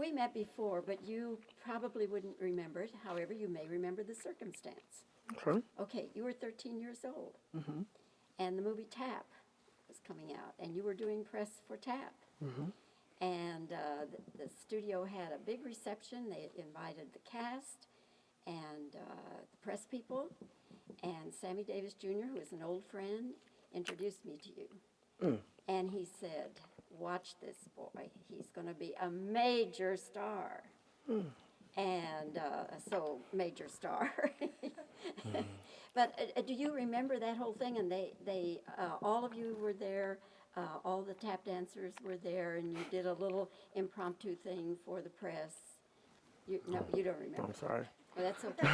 We met before, but you probably wouldn't remember it. However, you may remember the circumstance. Okay. Okay, you were 13 years old, Mm-hmm. and the movie Tap was coming out, and you were doing press for Tap. Mm-hmm. And the studio had a big reception. They invited the cast and the press people, and Sammy Davis Jr., who is an old friend, introduced me to you. Mm. And he said, watch this boy. He's going to be a major star. Mm. And so, major star. But do you remember that whole thing? And they all of you were there, all the tap dancers were there, and you did a little impromptu thing for the press. No, you don't remember. I'm sorry. Well, that's okay.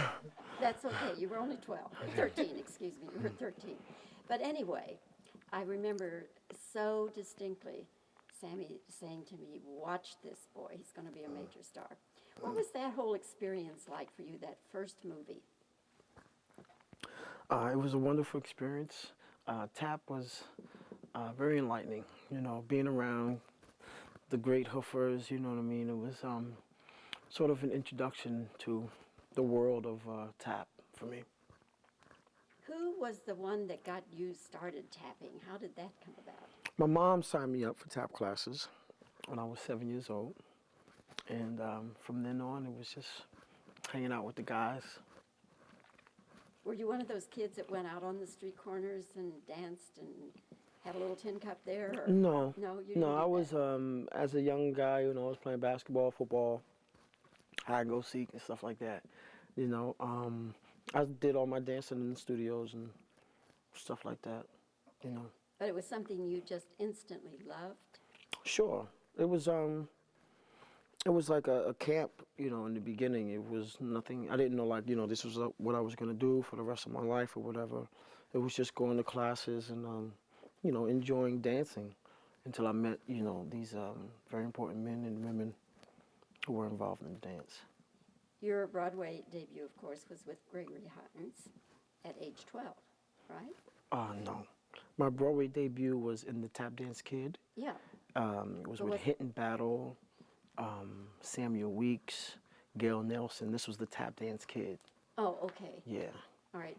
That's okay. You were only 12, or 13, excuse me. You were 13. But anyway, I remember so distinctly Sammy saying to me, watch this boy. He's going to be a major star. What was that whole experience like for you, that first movie? It was a wonderful experience. Tap was very enlightening. You know, being around the great hoofers, you know what I mean? It was sort of an introduction to the world of tap for me. Who was the one that got you started tapping? How did that come about? My mom signed me up for tap classes when I was 7 years old. And from then on, it was just hanging out with the guys. Were you one of those kids that went out on the street corners and danced and had a little tin cup there? Or? No. No, you didn't No, do I was, that. as a young guy, you know, I was playing basketball, football, hide and go seek and stuff like that. You know, I did all my dancing in the studios and stuff like that, you know. But it was something you just instantly loved? Sure. It was like a camp, you know, in the beginning. It was nothing, I didn't know, like, you know, this was what I was going to do for the rest of my life or whatever. It was just going to classes and, you know, enjoying dancing until I met, you know, these very important men and women who were involved in the dance. Your Broadway debut, of course, was with Gregory Hines at age 12, right? No. My Broadway debut was in The Tap Dance Kid. Yeah. It was with Hit and Battle, Samuel Weeks, Gail Nelson. This was The Tap Dance Kid. Oh, okay. Yeah. All right.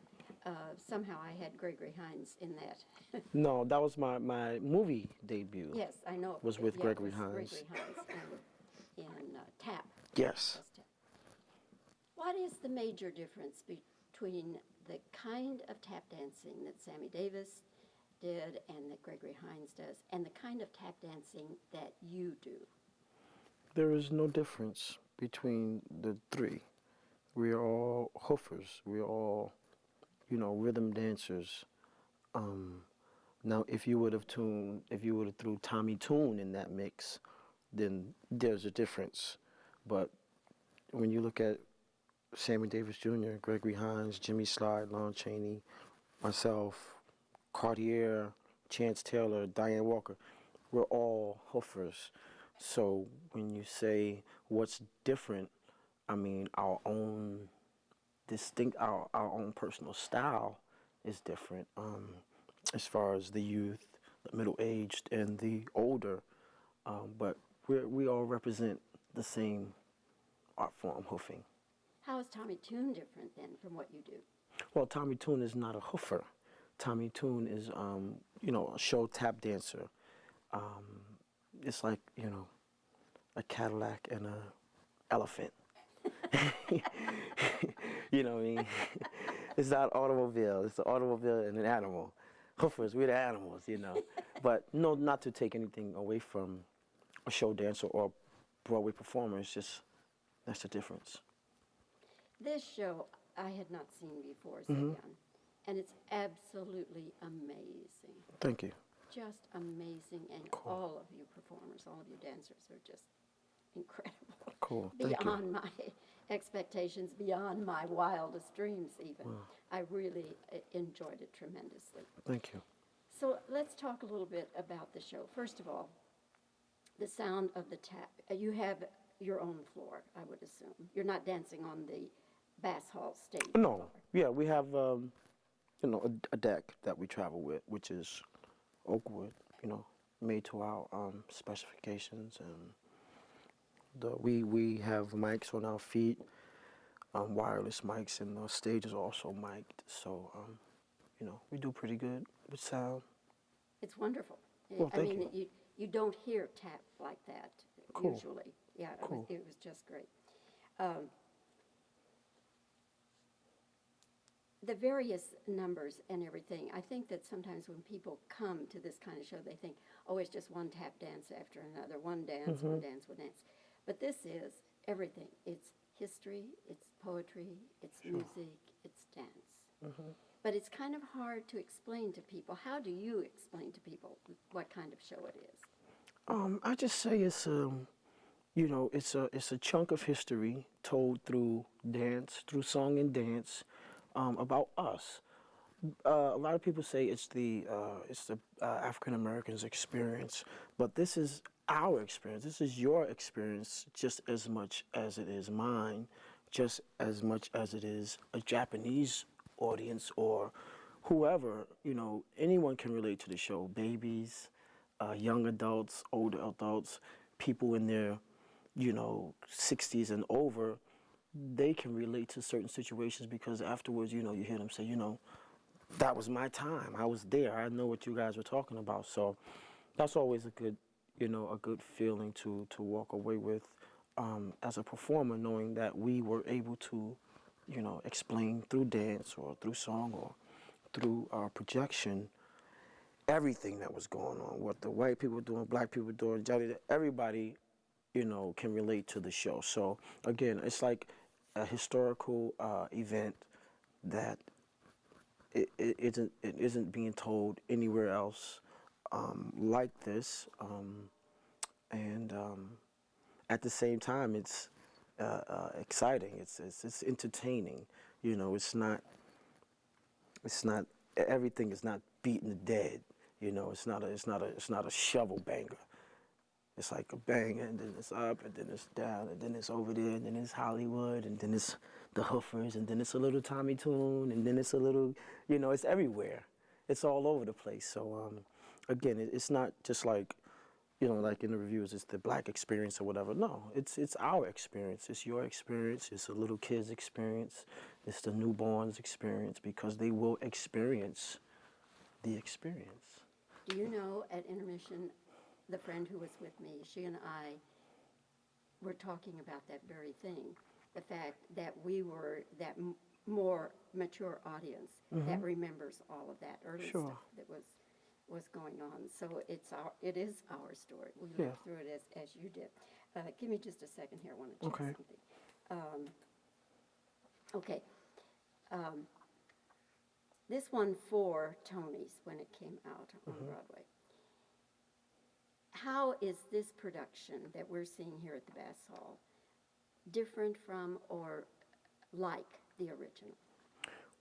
Somehow I had Gregory Hines in that. No, that was my movie debut. Yes, I know. Was with Gregory it was Hines. Gregory Hines in Tap. Yes. What is the major difference between the kind of tap dancing that Sammy Davis did and that Gregory Hines does, and the kind of tap dancing that you do? There is no difference between the three. We are all hoofers. We are all, you know, rhythm dancers. Now, if you would have threw Tommy Tune in that mix, then there's a difference. But when you look at Sammy Davis Jr., Gregory Hines, Jimmy Slide, Lon Chaney, myself, Cartier, Chance Taylor, Diane Walker, we're all hoofers. So when you say what's different, I mean our own own personal style is different. As far as the youth, the middle-aged, and the older, but we all represent the same art form, hoofing. How is Tommy Tune different then from what you do? Well, Tommy Tune is not a hoofer. Tommy Tune is, you know, a show tap dancer. It's like, you know, a Cadillac and a elephant. You know what I mean? It's not automobile. It's the automobile and an animal. Hoofers, we're the animals, you know. But no, not to take anything away from a show dancer or Broadway performer. It's just, that's the difference. This show I had not seen before, Savion, and it's absolutely amazing. Thank you. Just amazing, and Cool. all of you performers, all of you dancers are just incredible. Cool. Thank you. Beyond my expectations, beyond my wildest dreams even. Wow. I really enjoyed it tremendously. Thank you. So let's talk a little bit about the show. First of all, the sound of the tap. You have your own floor, I would assume. You're not dancing on the Bass Hall stage No. floor. Yeah, we have, you know, a deck that we travel with, which is oak wood, you know, made to our specifications, and we have mics on our feet, wireless mics, and the stage is also mic'd. So we do pretty good with sound. It's wonderful. Well, I thank mean, you. you don't hear tap like that Cool. usually. Yeah, Cool. it was just great. Um, the various numbers and everything, I think that sometimes when people come to this kind of show, they think, oh, it's just one tap dance after another, one dance, one dance, one dance. But this is everything. It's history, it's poetry, it's music, it's dance. But it's kind of hard to explain to people. How do you explain to people what kind of show it is? I just say it's it's a chunk of history told through dance, through song and dance, about us. A lot of people say it's the African Americans' experience, but this is our experience. This is your experience just as much as it is mine, just as much as it is a Japanese audience or whoever. Anyone can relate to the show. Babies, young adults, older adults, people in their 60s and over, they can relate to certain situations because afterwards, you hear them say, that was my time. I was there. I know what you guys were talking about. So that's always a good, a good feeling to walk away with as a performer, knowing that we were able to, explain through dance or through song or through projection everything that was going on, what the white people were doing, black people were doing, everybody, can relate to the show. So again, it's like a historical event that it isn't being told anywhere else like this, and at the same time, it's exciting. It's entertaining. It's not everything is not beating the dead. It's not a shovel banger. It's like a bang, and then it's up, and then it's down, and then it's over there, and then it's Hollywood, and then it's the Hoofers, and then it's a little Tommy Tune, and then it's a little, it's everywhere. It's all over the place. So, again, it's not just like, like in the reviews, it's the black experience or whatever. No, it's our experience. It's your experience. It's a little kid's experience. It's the newborn's experience because they will experience the experience. Do you know, at intermission, the friend who was with me, she and I were talking about that very thing, the fact that we were that more mature audience that remembers all of that early Sure. stuff that was going on. So it is our story. We Yeah. lived through it as you did. Give me just a second here. I want to check Okay. something. Okay. This won 4 Tonys when it came out on Broadway. How is this production that we're seeing here at the Bass Hall different from or like the original?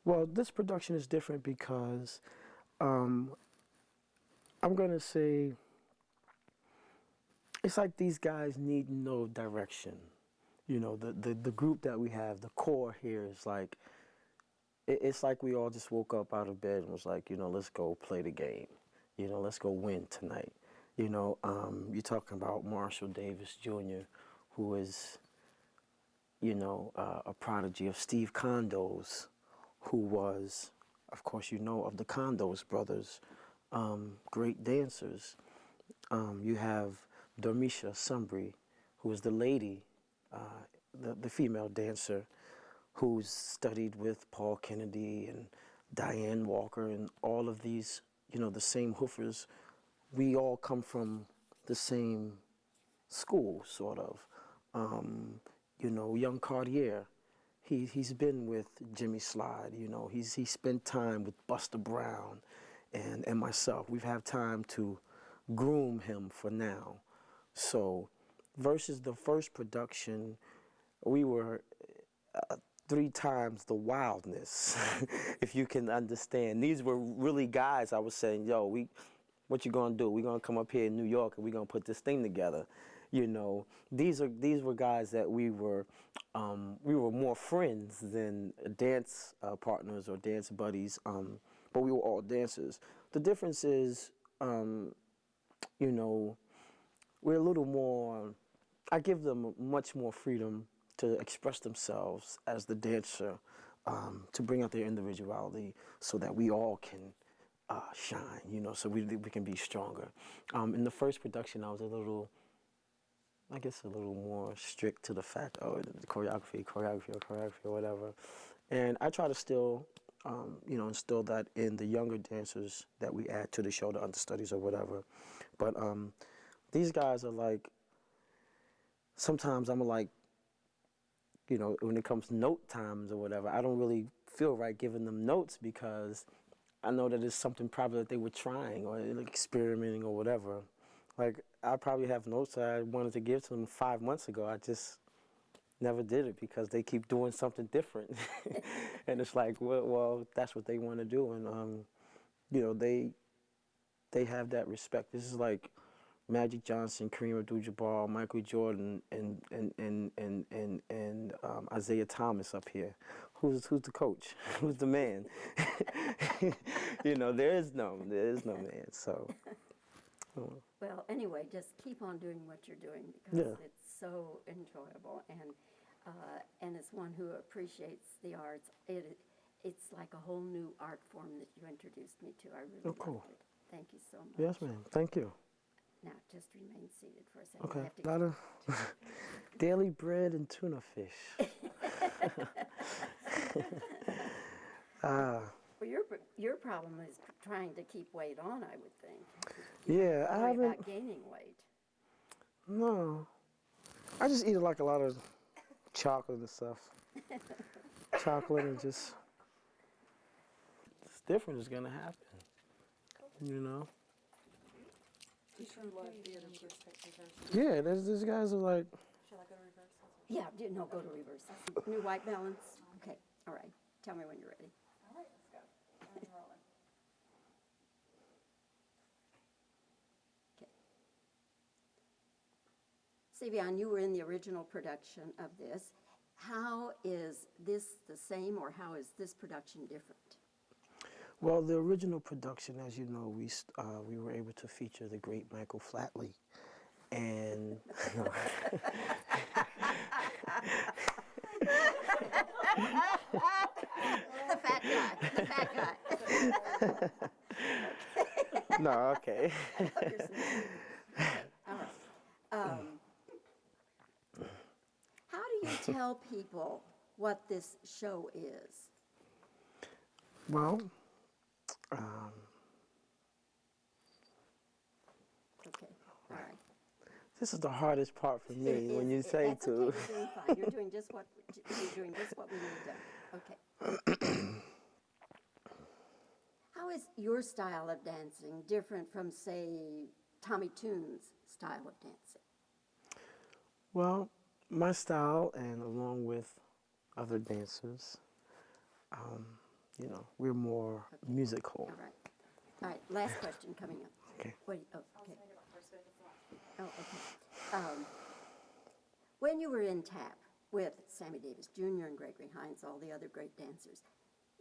Well, this production is different because I'm going to say it's like these guys need no direction. The group that we have, the core here is like, it's like we all just woke up out of bed and was like, let's go play the game. Let's go win tonight. You're talking about Marshall Davis Jr., who is, a prodigy of Steve Condo's, who was, of course, of the Condos brothers, great dancers. You have Dormisha Sumbry, who is the lady, the female dancer, who's studied with Paul Kennedy and Diane Walker and all of these, the same hoofers. We all come from the same school, sort of. Young Cartier, he's been with Jimmy Slide. He spent time with Buster Brown, and myself. We've had time to groom him for now. So, versus the first production, we were 3 times the wildness, if you can understand. These were really guys I was saying, yo, what you gonna do? We're gonna come up here in New York and we're gonna put this thing together. These were guys that we were more friends than dance partners or dance buddies, but we were all dancers. The difference is, we're a little more I give them much more freedom to express themselves as the dancer, to bring out their individuality, so that we all can shine. You know, so we can be stronger. In the first production, I was a little more strict to the fact, oh, the choreography, or whatever. And I try to still, instill that in the younger dancers that we add to the show, the understudies or whatever. But these guys are like, sometimes I'm like, when it comes to note times or whatever, I don't really feel right giving them notes, because I know that it's something probably that they were trying or like experimenting or whatever. Like, I probably have notes that I wanted to give to them 5 months ago. I just never did it because they keep doing something different. And it's like, well, that's what they want to do. And, they have that respect. This is like Magic Johnson, Kareem Abdul-Jabbar, Michael Jordan, and Isaiah Thomas up here. Who's the coach? Who's the man? There is no man. So. Well, anyway, just keep on doing what you're doing, because Yeah. it's so enjoyable, and as one who appreciates the arts, it's like a whole new art form that you introduced me to. I really cool. loved it. Thank you so much. Yes, ma'am. Thank you. Now, just remain seated for a second. Okay. I have to A lot of daily bread and tuna fish. Well, your problem is trying to keep weight on, I would think. Yeah, I Worry haven't. about gaining weight. No, I just eat like a lot of chocolate and stuff. Chocolate and just different is gonna happen. Yeah, these guys are like. Shall I go to reverse? Yeah, no, go to reverse. New white balance. Okay, all right. Tell me when you're ready. All right, let's go. I'm rolling. Savion, you were in the original production of this. How is this the same, or how is this production different? Well, the original production, as you know, we were able to feature the great Michael Flatley, and The fat guy. The fat guy. no, okay. All right. How do you tell people what this show is? Well, Okay, all right. this is the hardest part for me It when is- you say that's to. Okay, you're doing fine. You're doing just what we need done. Okay. How is your style of dancing different from, say, Tommy Toon's style of dancing? Well, my style, and along with other dancers, we're more musical. All right. All right, last question coming up. Okay. Okay. Oh, okay. When you were in TAP with Sammy Davis Jr. and Gregory Hines, all the other great dancers,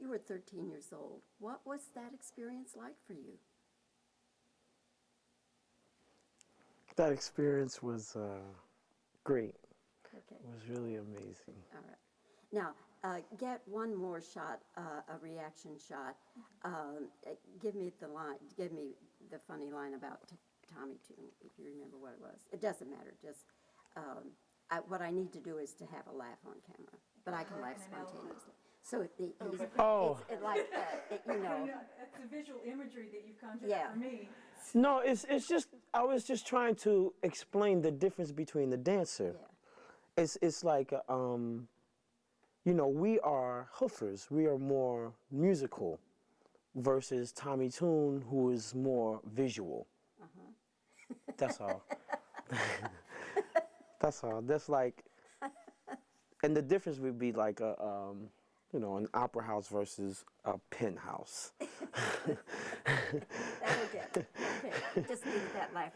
you were 13 years old. What was that experience like for you? That experience was great. Okay. It was really amazing. All right. Now, get one more shot, a reaction shot. Give me the funny line about Tommy Toon, if you remember what it was. It doesn't matter. Just what I need to do is to have a laugh on camera, but I can laugh spontaneously. So he's Oh. it's like It's the visual imagery that you've conjured Yeah. up for me. No, it's just I was just trying to explain the difference between the dancer. yeah. It's like we are hoofers. We are more musical versus Tommy Toon, who is more visual. That's all. That's all. That's like, and the difference would be like an opera house versus a penthouse. That'll get it. Okay. Just needed that laugh.